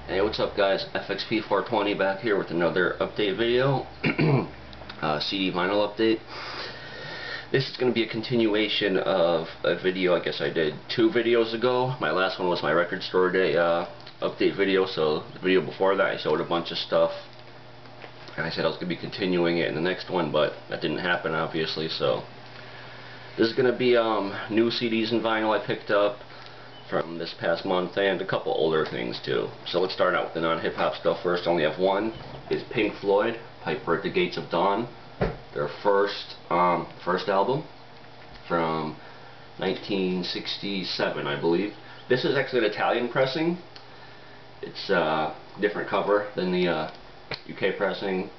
Hey, what's up guys? FXP420 back here with another update video. CD vinyl update. This is going to be a continuation of a video I guess I did 2 videos ago. My last one was my record store day update video, so the video before that I showed a bunch of stuff. And I said I was going to be continuing it in the next one, but that didn't happen obviously, so this is going to be new CDs and vinyl I picked up from this past month, and a couple older things too. So let's start out with the non-hip-hop stuff first. I only have one. Is Pink Floyd, Piper at the Gates of Dawn. Their first album from 1967, I believe. This is actually an Italian pressing. It's a different cover than the UK pressing.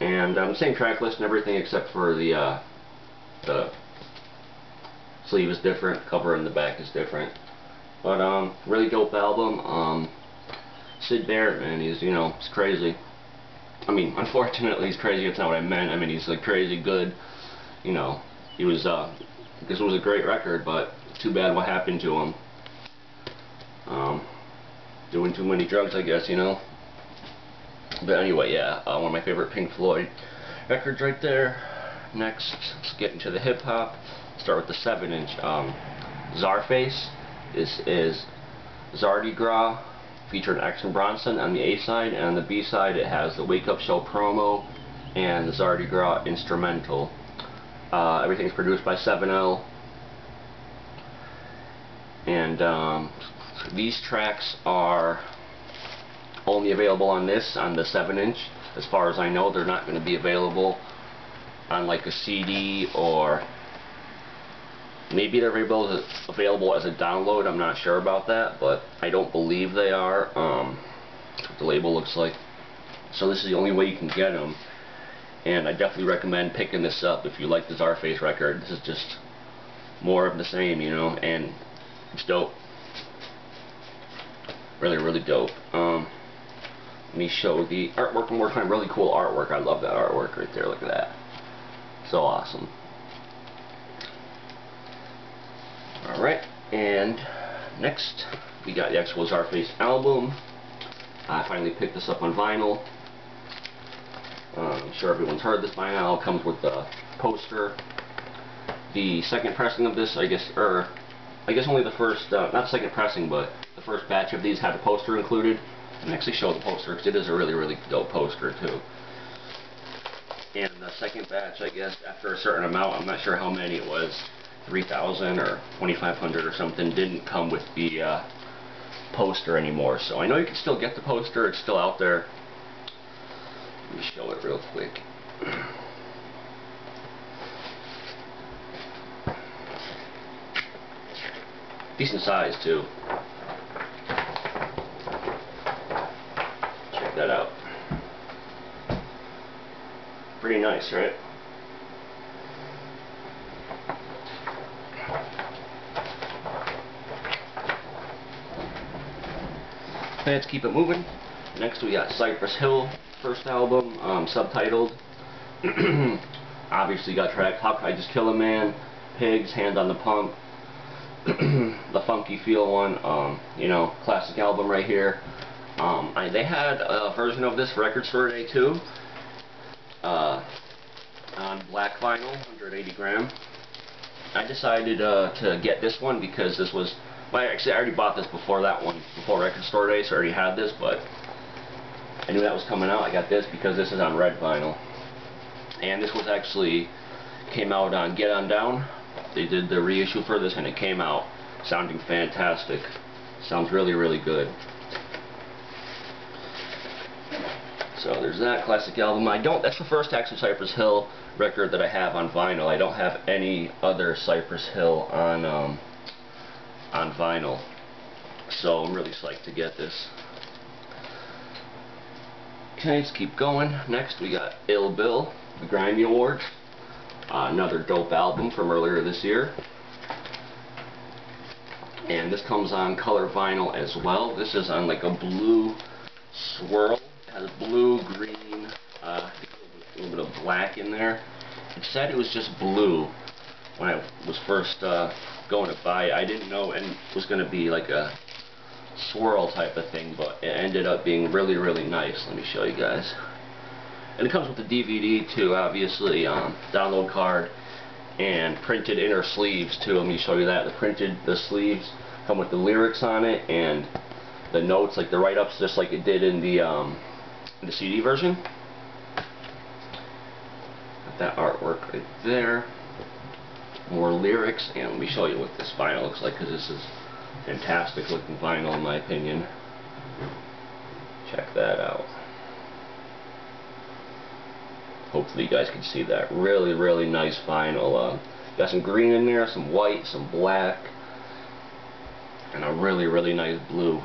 And the same track list and everything except for the sleeve is different, cover in the back is different. But really dope album. Sid Barrett, man, he's he's crazy. I mean, unfortunately he's crazy, that's not what I meant. I mean, he's like crazy good. He was this was a great record, but too bad what happened to him. Doing too many drugs, I guess, But anyway, yeah, one of my favorite Pink Floyd records right there. Next, let's get into the hip hop. Start with the 7-inch. Czar Face. This is Zardy Gras featuring Action Bronson on the A side, and on the B side it has the Wake Up Show promo and the Zardy Gras instrumental. Everything's produced by 7L, and these tracks are only available on the 7-inch. As far as I know, they're not going to be available on like a CD, or maybe they're available as a download. I'm not sure about that, but I don't believe they are. That's what the label looks like. So this is the only way you can get them, and I definitely recommend picking this up if you like the Czar Face record. This is just more of the same, and it's dope. Really, really dope. Let me show the artwork one more time. Really cool artwork. I love that artwork right there. Look at that. So awesome. Alright, and next we got the actual Czar Face album. I finally picked this up on vinyl. I'm sure everyone's heard this by now. It comes with the poster. The second pressing of this, I guess only the first, not second pressing, but the first batch of these had a poster included. And actually show the poster because it is a really, really dope poster too. And the second batch, I guess, after a certain amount, I'm not sure how many it was, 3,000 or 2,500 or something, didn't come with the poster anymore. So I know you can still get the poster, it's still out there. Let me show it real quick. Decent size too. Check that out. Pretty nice, right? Let's keep it moving. Next we got Cypress Hill, first album, subtitled. Obviously got tracks How Could I Just Kill a Man, Pigs, Hand on the Pump, the Funky Feel one, classic album right here. They had a version of this for Record Store Day too, on black vinyl, 180 gram. I decided to get this one because this was, actually I already bought this before that one, before Record Store Day, so I already had this, but I knew that was coming out. I got this because this is on red vinyl. And this was actually, came out on Get On Down. They did the reissue for this and it came out sounding fantastic. Sounds really, really good. So there's that classic album. That's the first actual Cypress Hill record that I have on vinyl. I don't have any other Cypress Hill on vinyl. So I'm really psyched to get this. Okay, let's keep going. Next we got Illbill, the Grammy Awards. Another dope album from earlier this year. And this comes on color vinyl as well. This is on like a blue swirl. It has blue, green, a little bit of black in there. It said it was just blue when I was first going to buy it. I didn't know it was going to be like a swirl type of thing, but it ended up being really, really nice. Let me show you guys. And it comes with the DVD too, obviously, download card, and printed inner sleeves too. Let me show you that. The sleeves come with the lyrics on it and the notes, like the write-ups, just like it did in the CD version. Got that artwork right there. More lyrics, and let me show you what this vinyl looks like, because this is fantastic looking vinyl in my opinion. Check that out. Hopefully you guys can see that. Really, really nice vinyl. Got some green in there, some white, some black, and a really, really nice blue.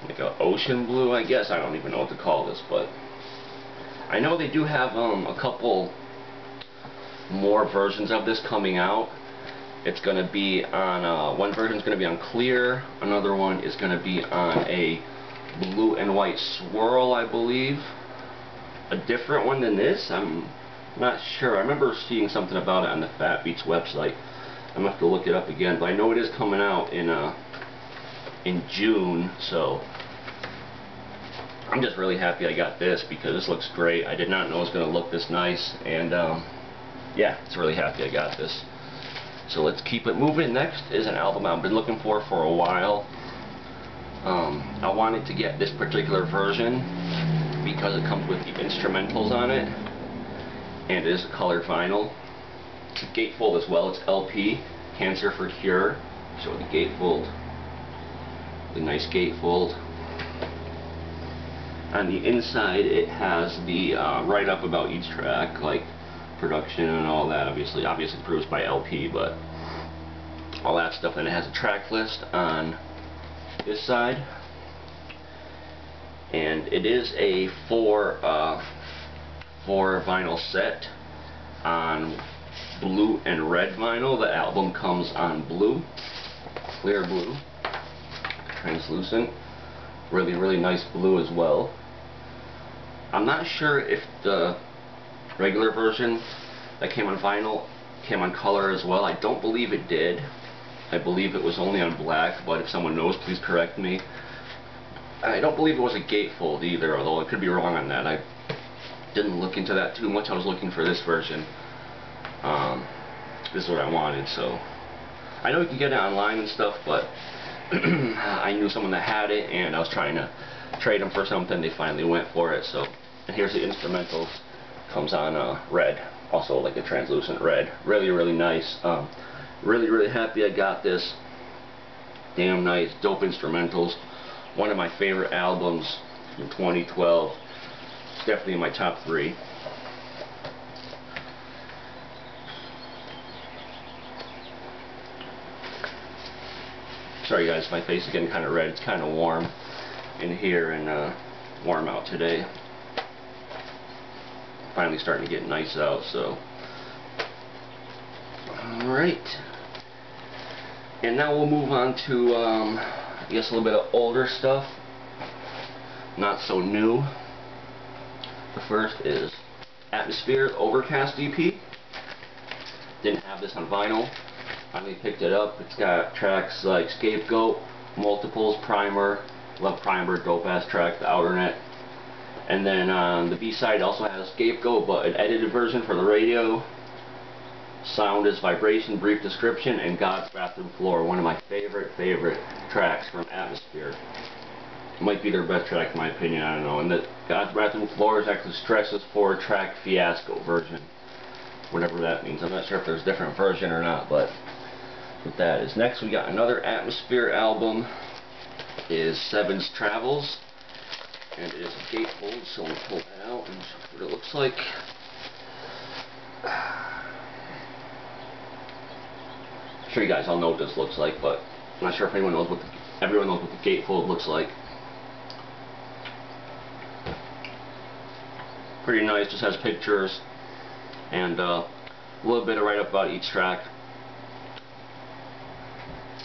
Like an ocean blue, I guess. I don't even know what to call this, but I know they do have a couple more versions of this coming out. It's going to be on, one version is going to be on clear, another one is going to be on a blue and white swirl, I believe. A different one than this, I'm not sure. I remember seeing something about it on the Fat Beats website. I'm going to have to look it up again, but I know it is coming out in June, so I'm just really happy I got this, because this looks great. I did not know it was going to look this nice, and yeah, it's really happy I got this. So let's keep it moving. Next is an album I've been looking for a while. I wanted to get this particular version because it comes with the instrumentals on it, and it is a color vinyl. It's a gatefold as well. It's LP, Cancer for Cure. Show the gatefold. The nice gatefold. On the inside, it has the write-up about each track, like production and all that. Obviously produced by LP, but all that stuff. And it has a track list on this side. And it is a four vinyl set on blue and red vinyl. The album comes on blue, clear blue, translucent, really, really nice blue as well. I'm not sure if the regular version that came on vinyl came on color as well. I don't believe it did. I believe it was only on black, but if someone knows, please correct me. I don't believe it was a gatefold either, although I could be wrong on that. I didn't look into that too much. I was looking for this version. This is what I wanted, so I know you can get it online and stuff, but I knew someone that had it, and I was trying to trade them for something. They finally went for it. So, and here's the instrumentals. Comes on red, also like a translucent red. Really, really nice. Really, really happy I got this. Damn nice, dope instrumentals. One of my favorite albums from 2012. It's definitely in my top 3. Sorry guys, my face is getting kind of red. It's kind of warm in here and warm out today. Finally starting to get nice out, so. Alright. And now we'll move on to, I guess, a little bit of older stuff. Not so new. The first is Atmosphere Overcast EP. Didn't have this on vinyl. Finally picked it up. It's got tracks like Scapegoat, Multiples, Primer. Love Primer, dope ass track, The Outer Net. And then the B-side also has Scapegoat, but an edited version for the radio. Sound is Vibration, Brief Description, and God's Bathroom Floor. One of my favorite tracks from Atmosphere. Might be their best track in my opinion, I don't know. And the God's Bathroom Floor is actually Stress's 4-track Fiasco version. Whatever that means. I'm not sure if there's a different version or not, but what that is. Next we got another Atmosphere album. Is Seven's Travels. And it is a gatefold, so we'll pull that out and show what it looks like. I'm sure you guys all know what this looks like, but I'm not sure if everyone knows what the gatefold looks like. Pretty nice, just has pictures and a little bit of write-up about each track.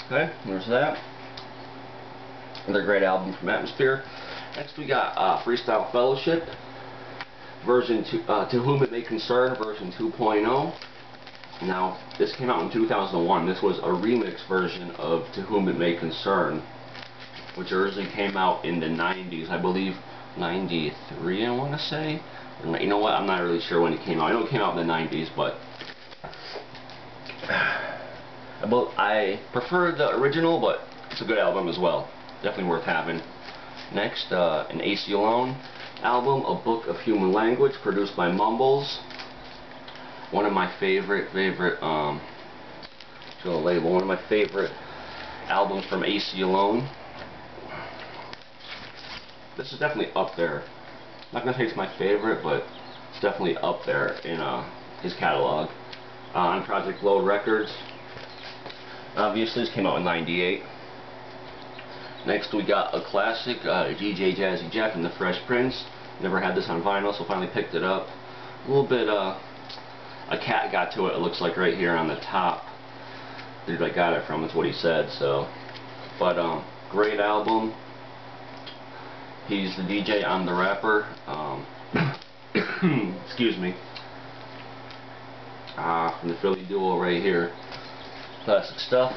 Okay, there's that. Another great album from Atmosphere. Next we got Freestyle Fellowship, version To Whom It May Concern, version 2.0. Now, this came out in 2001. This was a remix version of To Whom It May Concern. which originally came out in the 90s, I believe 93 I want to say. You know what, I'm not really sure when it came out. I know it came out in the 90s, but I prefer the original, but it's a good album as well. Definitely worth having. Next, an AC Alone album, A Book of Human Language, produced by Mumbles. One of my favorite one of my favorite albums from AC Alone. This is definitely up there. I'm not gonna say it's my favorite, but it's definitely up there in his catalog. On Project Load Records. Obviously, this came out in '98. Next, we got a classic, DJ Jazzy Jeff and the Fresh Prince. Never had this on vinyl, so finally picked it up. A little bit, a cat got to it. It looks like right here on the top. Dude, I got it from. That's what he said. So, but great album. He's the DJ, I'm the rapper. Excuse me. From the Philly duo right here. Classic stuff.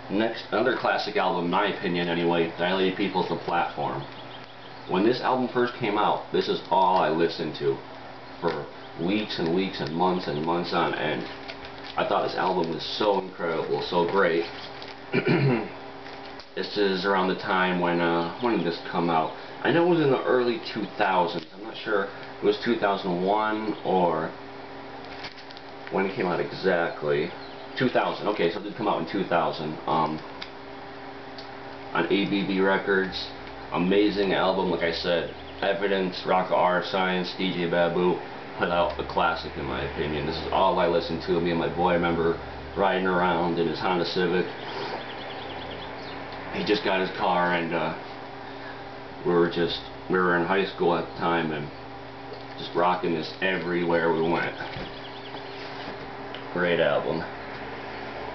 Next, another classic album, in my opinion anyway, Dilated Peoples, The Platform. When this album first came out, this is all I listened to for weeks and weeks and months on end. I thought this album was so incredible, so great. This is around the time when did this come out? I know it was in the early 2000s. I'm not sure it was 2001 or when it came out exactly. 2000. Okay, so it did come out in 2000. On ABB Records. Amazing album, like I said. Evidence, Rock R, Science, DJ Babu put out a classic in my opinion. This is all I listened to. Me and my boy, I remember riding around in his Honda Civic. He just got his car, and we were in high school at the time, and just rocking this everywhere we went. Great album.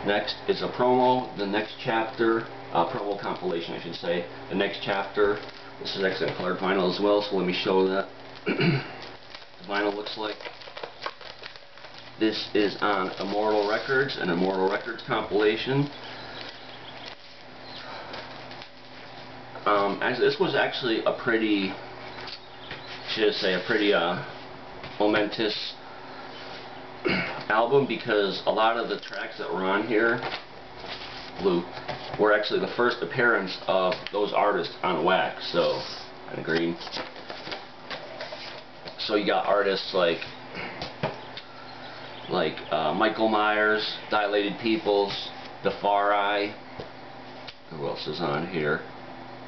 Next is a promo, the next chapter, promo compilation I should say, the next chapter. This is actually a colored vinyl as well, so let me show that. The vinyl looks like. This is on Immortal Records, an Immortal Records compilation. This was actually a pretty, momentous album, because a lot of the tracks that were on here, were actually the first appearance of those artists on wax. So, I agree. So you got artists like Michael Myers, Dilated Peoples, Defari. Who else is on here?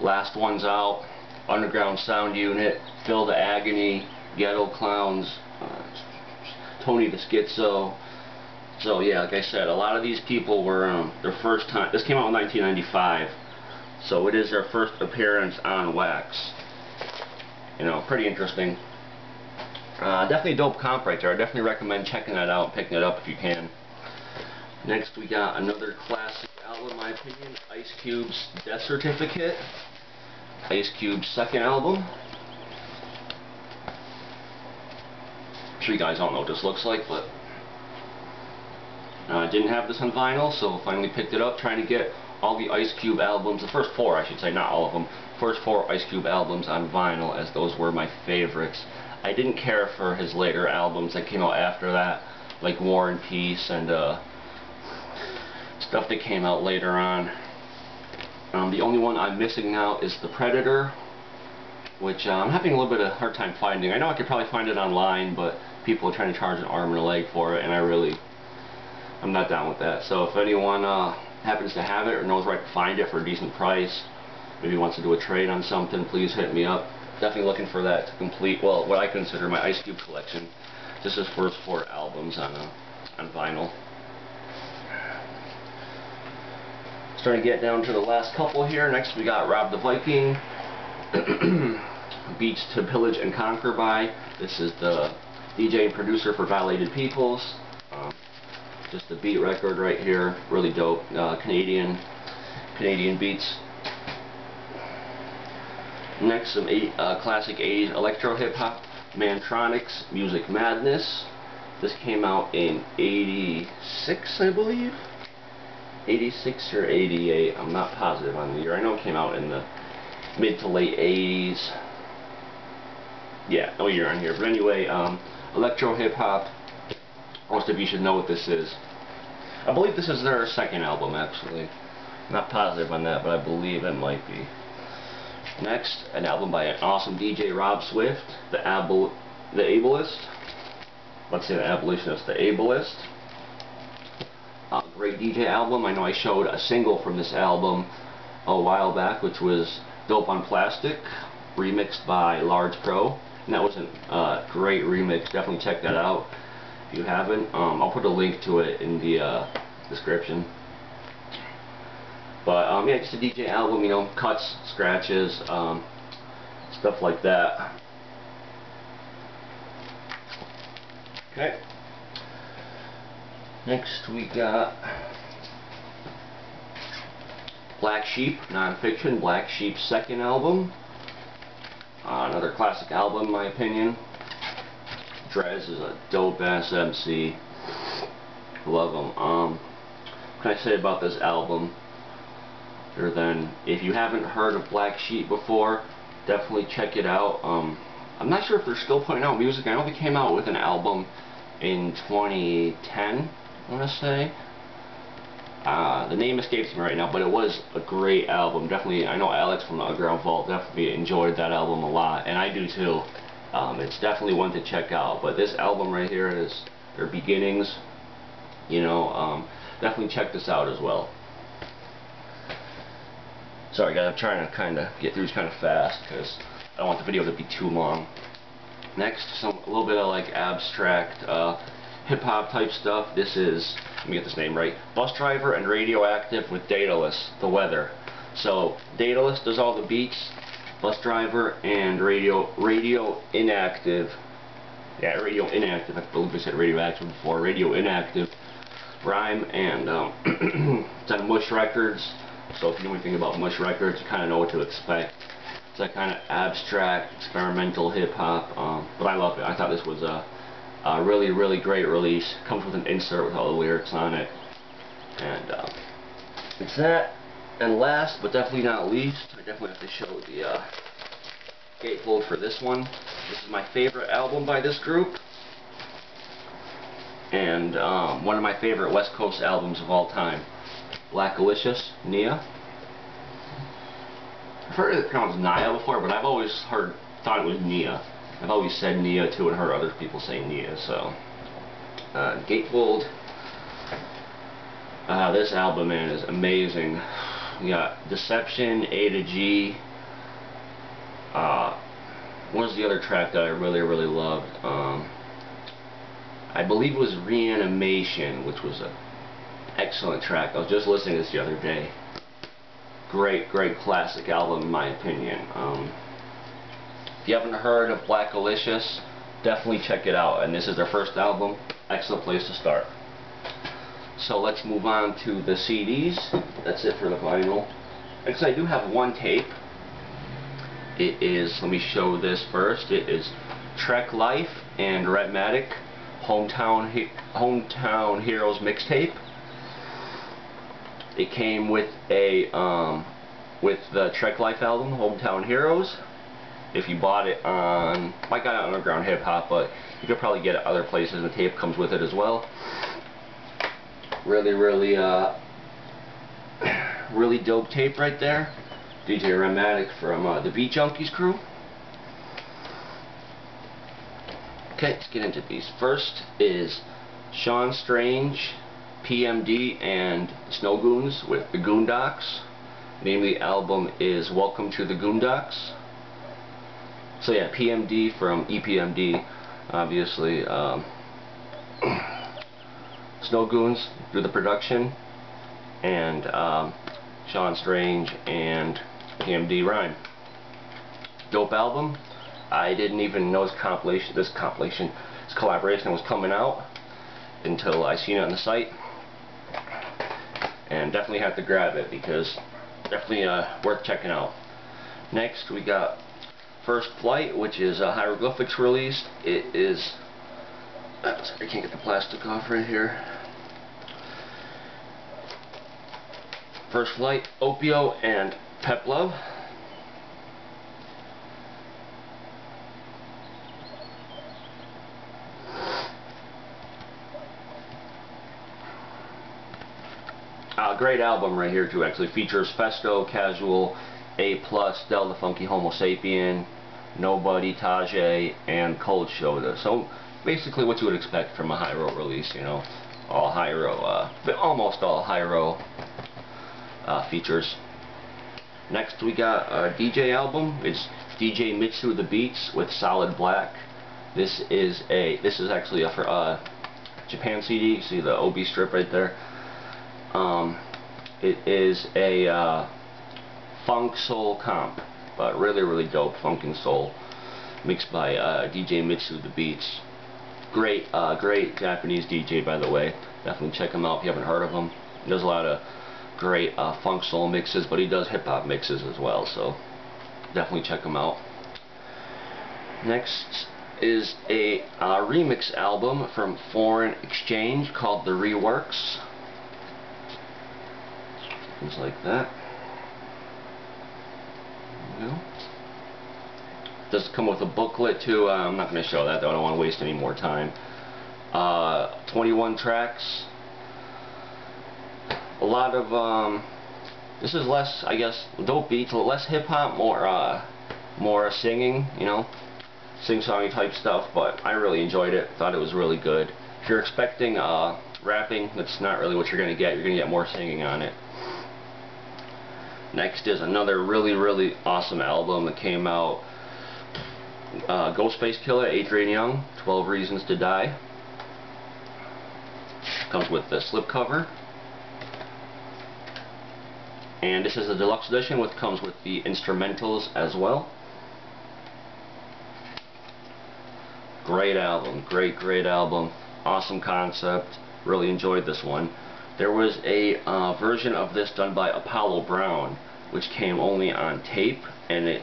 Last Ones Out, Underground Sound Unit, Fill the Agony, Ghetto Clowns, Tony the Schizo. So yeah, like I said, a lot of these people were their first time. This came out in 1995, so it is their first appearance on wax. You know, pretty interesting. Definitely a dope comp right there. I definitely recommend checking that out and picking it up if you can. Next, we got another classic album, in my opinion, Ice Cube's Death Certificate. Ice Cube's second album. I'm sure you guys don't know what this looks like, but I didn't have this on vinyl, so finally picked it up, trying to get all the Ice Cube albums, the first four I should say, not all of them, first four Ice Cube albums on vinyl, as those were my favorites. I didn't care for his later albums that came out after that, like War and Peace and stuff that came out later on. The only one I'm missing now is The Predator, which I'm having a little bit of a hard time finding. I know I could probably find it online, but people are trying to charge an arm and a leg for it, and I'm not down with that. So if anyone happens to have it or knows where I can find it for a decent price, maybe wants to do a trade on something, please hit me up. Definitely looking for that to complete, well, what I consider my Ice Cube collection. This is first four albums on vinyl. Starting to get down to the last couple here. Next we got Rob the Viking, Beats to Pillage and Conquer by. This is the DJ and producer for Dilated Peoples. Just a beat record right here, really dope. Canadian beats. Next, some classic 80s electro hip hop, Mantronix, Music Madness. This came out in '86, I believe. 86 or 88. I'm not positive on the year. I know it came out in the mid to late 80s. Yeah, no year on here. But anyway, electro hip hop. Most of you should know what this is. I believe this is their second album, actually. Not positive on that, but I believe it might be. Next, an album by an awesome DJ, Rob Swift, the Ableist. Let's say the abolitionist, the Ableist. Great DJ album. I know I showed a single from this album a while back, which was Dope on Plastic, remixed by Large Pro. And that was a great remix. Definitely check that out if you haven't. I'll put a link to it in the description. But yeah, just a DJ album, you know, cuts, scratches, stuff like that. Okay. Next we got Black Sheep, Nonfiction, Black Sheep's second album. Another classic album in my opinion. Drez is a dope ass MC. Love him. What can I say about this album? Other than, if you haven't heard of Black Sheep before, definitely check it out. I'm not sure if they're still putting out music. I know they came out with an album in 2010, I want to say. The name escapes me right now, but it was a great album. Definitely, I know Alex from the Underground Vault definitely enjoyed that album a lot, and I do too. It's definitely one to check out. But this album right here is their beginnings. You know, definitely check this out as well. Sorry guys, I'm trying to kind of get through this kind of fast because I don't want the video to be too long. Next, a little bit of like abstract hip hop type stuff. This is, let me get this name right, Bus Driver and Radioactive with Daedalus, The Weather. So Daedalus does all the beats, Bus Driver and Radio Inactive. Yeah, Radio Inactive. I believe I said radioactive before. Radio Inactive rhyme, and it's on Mush Records. So if you know anything about Mush Records, you kind of know what to expect. It's that kind of abstract, experimental hip-hop, but I love it. I thought this was a really, really great release. Comes with an insert with all the lyrics on it. And it's that. And last, but definitely not least, I definitely have to show the gatefold for this one. This is my favorite album by this group. And one of my favorite West Coast albums of all time. Blackalicious, Nia. I've heard it pronounced Nia before, but I've always thought it was Nia. I've always said Nia too, and heard other people say Nia. So, Gatefold. This album, man, is amazing. We got Deception, A to G. What was the other track that I really, really loved? I believe it was Reanimation, which was a excellent track. I was just listening to this the other day. Great, great classic album in my opinion. If you haven't heard of Blackalicious, definitely check it out. And this is their first album. Excellent place to start. So let's move on to the CDs. That's it for the vinyl. Actually, I do have one tape. It is, let me show this first. It is Trek Life and Redmatic Hometown Heroes mixtape. It came with a with the Trek Life album, Hometown Heroes. If you bought it on, I got it on Underground Hip Hop, but you could probably get it other places. The tape comes with it as well. Really, really, really dope tape right there. DJ Redmatic from the Beat Junkies crew. Okay, let's get into these. First is Sean Strange, PMD, and Snow Goons with the Goondocks. The name of the album is Welcome to the Goondocks. So yeah, PMD from EPMD, obviously. Snow Goons do the production, and Sean Strange and PMD rhyme. Dope album. I didn't even know this collaboration was coming out until I seen it on the site, and definitely had to grab it because definitely worth checking out. Next we got First Flight, which is a hieroglyphics release. It is, sorry, I can't get the plastic off right here. First Flight, Opio, and Pep Love. Great album right here too. Actually features Festo, Casual, A+, Del the Funky Homo Sapien, Nobody, Tajay, and Cold Shoulder. So basically what you would expect from a Hyro release, you know, all Hyro, almost all Hyro features. Next we got a DJ album. It's DJ Mitsu the Beats with Solid Black. This is actually a Japan CD. You see the OB strip right there. It is a funk soul comp, but really dope funk and soul, mixed by DJ Mitsu the Beats. Great Japanese DJ, by the way. Definitely check him out if you haven't heard of him. He does a lot of great funk soul mixes, but he does hip hop mixes as well. So definitely check him out. Next is a remix album from Foreign Exchange called The Reworks. Things like that. There we go. Does come with a booklet too. I'm not going to show that though. I don't want to waste any more time. 21 tracks. A lot of this is less, I guess, dope beats, less hip hop, more singing, you know, sing-songy type stuff. But I really enjoyed it. Thought it was really good. If you're expecting rapping, that's not really what you're going to get. You're going to get more singing on it. Next is another really awesome album that came out. Ghostface Killa, Adrian Young, 12 Reasons to Die. Comes with the slipcover. And this is a deluxe edition, which comes with the instrumentals as well. Great album, great album. Awesome concept. Really enjoyed this one. There was a version of this done by Apollo Brown, which came only on tape, and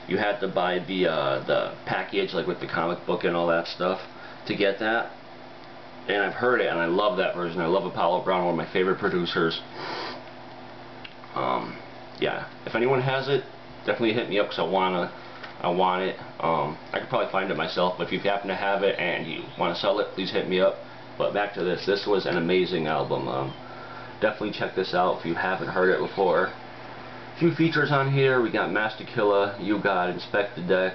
you had to buy the package, like with the comic book and all that stuff, to get that. And I've heard it, and I love that version. I love Apollo Brown, one of my favorite producers. Yeah, if anyone has it, definitely hit me up because I want it. I could probably find it myself, but if you happen to have it and you want to sell it, please hit me up. But back to this. This was an amazing album. Definitely check this out if you haven't heard it before. A few features on here. We got Masta Killa, You Got, Inspect the Deck,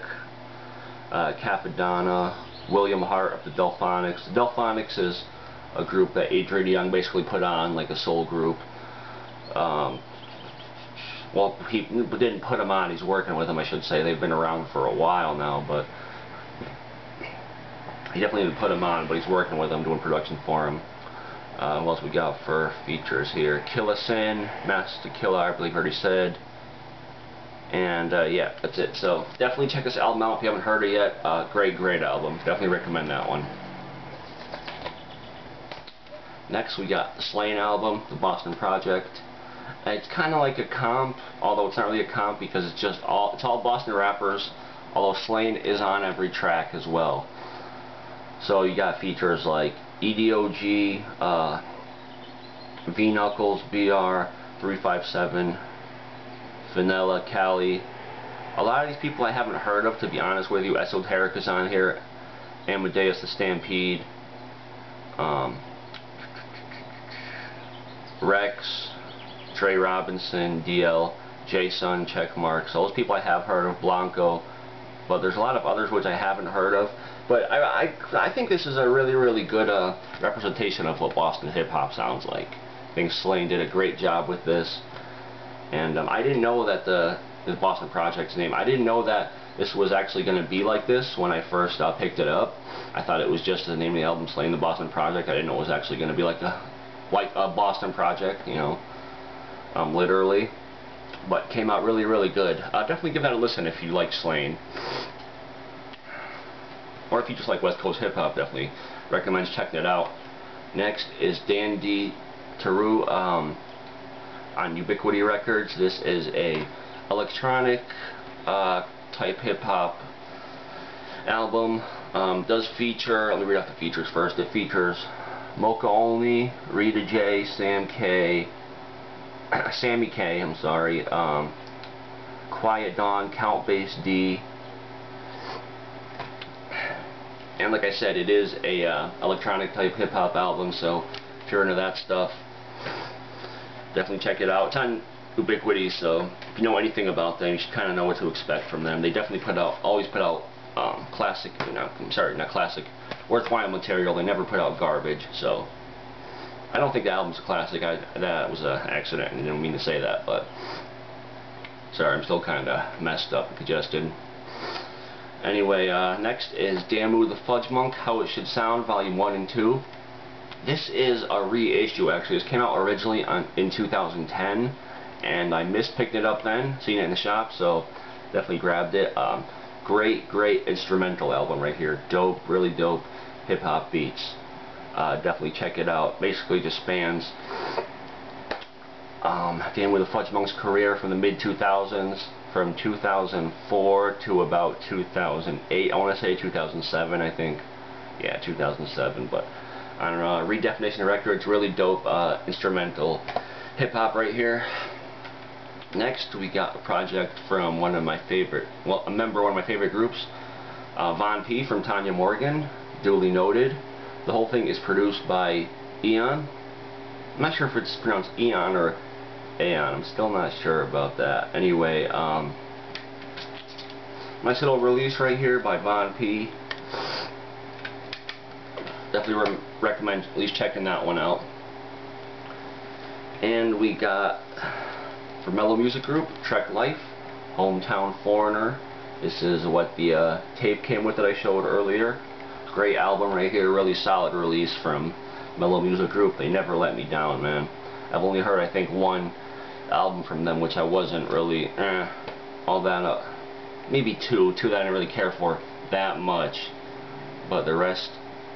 Capadonna, William Hart of the Delphonics. The Delphonics is a group that Adrian Young basically put on, like a soul group. Well, he didn't put them on, he's working with them, I should say. They've been around for a while now, but he definitely didn't put them on, but he's working with them, doing production for him. What else we got for features here? Killa Sin, Masta Killa, I believe I already said. And yeah, that's it. So definitely check this album out if you haven't heard it yet. Great album. Definitely recommend that one. Next we got the Slaine album, the Boston Project. It's kind of like a comp, although it's not really a comp because it's all Boston rappers, although Slaine is on every track as well. So you got features like EDOG, V Knuckles, BR, 357, Vanilla, Cali. A lot of these people I haven't heard of, to be honest with you. Esoteric is on here, Amadeus the Stampede, Rex, Trey Robinson, DL, Jason, Checkmark. So those people I have heard of, Blanco, but there's a lot of others which I haven't heard of. But I think this is a really good representation of what Boston hip hop sounds like. I think Slaine did a great job with this, and I didn't know that the Boston Project's name. I didn't know that this was actually going to be like this when I first picked it up. I thought it was just the name of the album, Slaine, the Boston Project. I didn't know it was actually going to be like a Boston Project, you know. Literally, but came out really good. Definitely give that a listen if you like Slaine, or if you just like West Coast hip hop. Definitely recommend checking it out. Next is Dan D. Taru on Ubiquiti Records. This is a electronic type hip hop album. Does feature, let me read off the features first. It features Mocha Only, Rita J, Sam K, Sammy K, I'm sorry, Quiet Dawn, Count Bass D, and like I said, it is a electronic type hip hop album, so if you're into that stuff, definitely check it out. It's on Ubiquiti, so if you know anything about them, you should kind of know what to expect from them. They definitely always put out classic, not classic, worthwhile material. They never put out garbage, so I don't think the album's a classic. That was an accident. I didn't mean to say that, but sorry, I'm still kind of messed up and congested. Anyway, next is Damu the Fudge Monk, How It Should Sound, Volume 1 and 2. This is a reissue, actually. This came out originally in 2010, and I missed picking it up then, seeing it in the shop, so definitely grabbed it. Great instrumental album right here. Dope, really dope hip-hop beats. Definitely check it out. Basically just spans Damu the Fudge Monk's career from the mid-2000s, from 2004 to about 2008. I want to say 2007, I think. Yeah, 2007, but I don't know. Redefinition Records, really dope instrumental hip-hop right here. Next, we got a project from one of my favorite, well, a member of one of my favorite groups, Vonti from Tanya Morgan, duly noted. The whole thing is produced by Eon. I'm not sure if it's pronounced Eon or Aeon. I'm still not sure about that. Anyway, nice little release right here by Vonti. Definitely recommend at least checking that one out. And we got, for Mellow Music Group, Trek Life, Hometown Foreigner. This is what the tape came with that I showed earlier. Great album right here, really solid release from Mellow Music Group. They never let me down, man. I've only heard, I think, one album from them, which I wasn't really all that up. Maybe two that I didn't really care for that much. But the rest,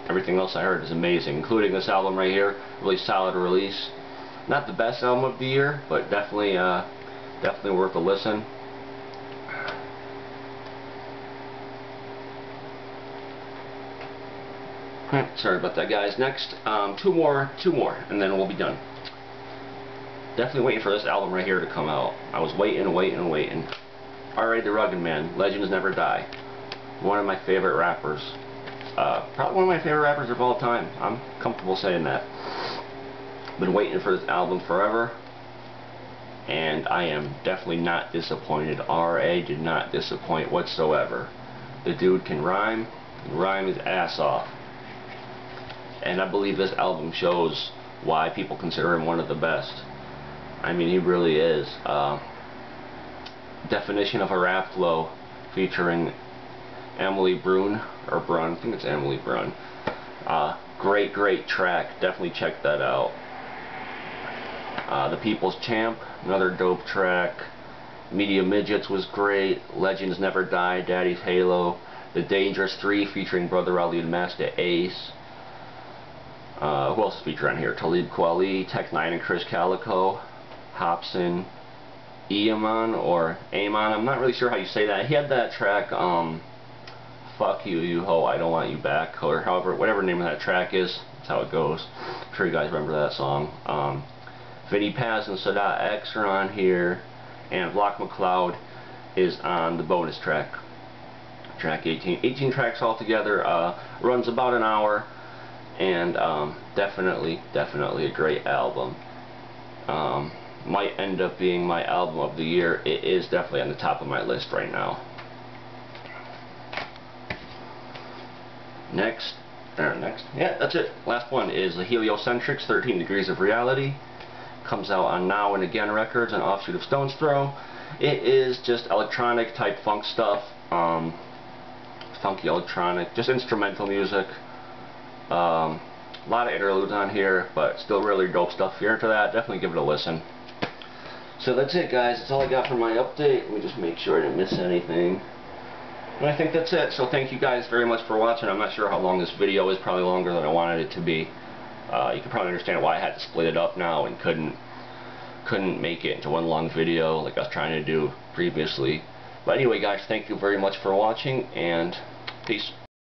everything else I heard is amazing, including this album right here. Really solid release. Not the best album of the year, but definitely worth a listen. Sorry about that, guys. Next, two more, and then we'll be done. Definitely waiting for this album right here to come out. I was waiting. R.A. the Rugged Man, Legends Never Die. One of my favorite rappers. Probably one of my favorite rappers of all time. I'm comfortable saying that. Been waiting for this album forever, and I am definitely not disappointed. R.A. did not disappoint whatsoever. The dude can rhyme his ass off. And I believe this album shows why people consider him one of the best. I mean, he really is. Definition of a rap flow, featuring Emily Brun, or Brun, I think it's Emily Brun. Great track, definitely check that out. The People's Champ, another dope track. Media Midgets was great. Legends Never Die, Daddy's Halo. The Dangerous 3 featuring Brother Ali and Masta Ace. Who else is featured on here? Talib Kweli, Tech 9 and Chris Calico, Hobson, Eamon, or Amon, I'm not really sure how you say that. He had that track, Fuck You, You Ho, I Don't Want You Back, or whatever the name of that track is. That's how it goes. I'm sure you guys remember that song. Vinny Paz and Sadat X are on here, and Block McCloud is on the bonus track. Track 18. 18 tracks altogether, runs about an hour. And definitely a great album. Might end up being my album of the year. It is definitely on the top of my list right now. Next, yeah, that's it. Last one is the Heliocentric's 13 Degrees of Reality. Comes out on Now and Again Records, an offshoot of Stone's Throw. It is just electronic type funk stuff. Funky electronic, just instrumental music. A lot of interludes on here, but still really dope stuff. If you're into that, definitely give it a listen. So that's it, guys. That's all I got for my update. Let me just make sure I didn't miss anything. And I think that's it. So thank you guys very much for watching. I'm not sure how long this video is. Probably longer than I wanted it to be. You can probably understand why I had to split it up now and couldn't make it into one long video like I was trying to do previously. But anyway, guys, thank you very much for watching, and peace.